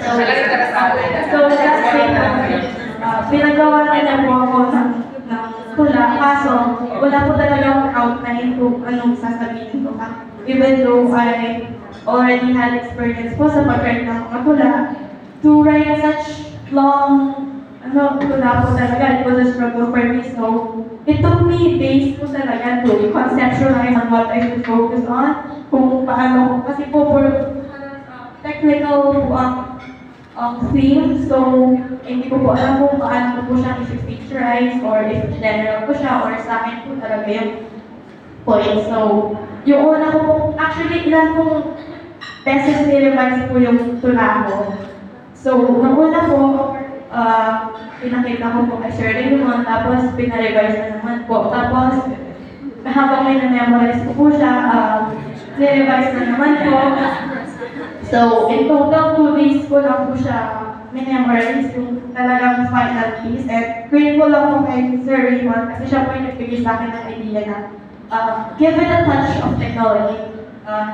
So last week, pinagawa na po ako ng tula, kaso wala po talagang outline kung anong sasabihin ko. Even though I already had experience po sa pag-write ng mga tula, to write such long tula po talaga, it was a struggle for me. So it took me days po talaga to conceptualize on what I should focus on, kung paano, kasi po technical theme, so hindi ko po alam kung paano ko po siya i-featurize or if general ko siya or sa akin po talaga yung point. So, yung una ko po, actually ilan pong beses ni-revise po yung tula ko. So, nung una po, pinakita ko po kay Sir Raymond, tapos pinarevise na naman po. Tapos, habang may na-memorize ko po siya, ni-revise na naman po. So, in total, 2 days ko lang po siya memorize yung talagang final piece. And grateful lang po kay Sir Raymond kasi siya po yung nagbigay sa akin ng idea na give it a touch of technology,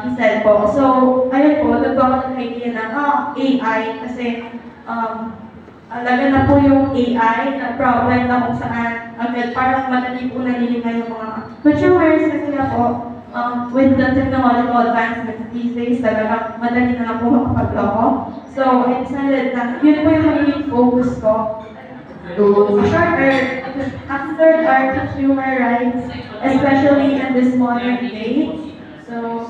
he said po. So, ayun po, nagbawa ng idea na AI kasi alaga na po yung AI na problem na kung saan agad parang madali po nalilingay yung mga consumers kasi nga po with the technological advancements these days, talagang madali na lang po makapagloko. So, I decided na yun po yung magiging focus ko to after our consumer rights, especially in this modern day. So,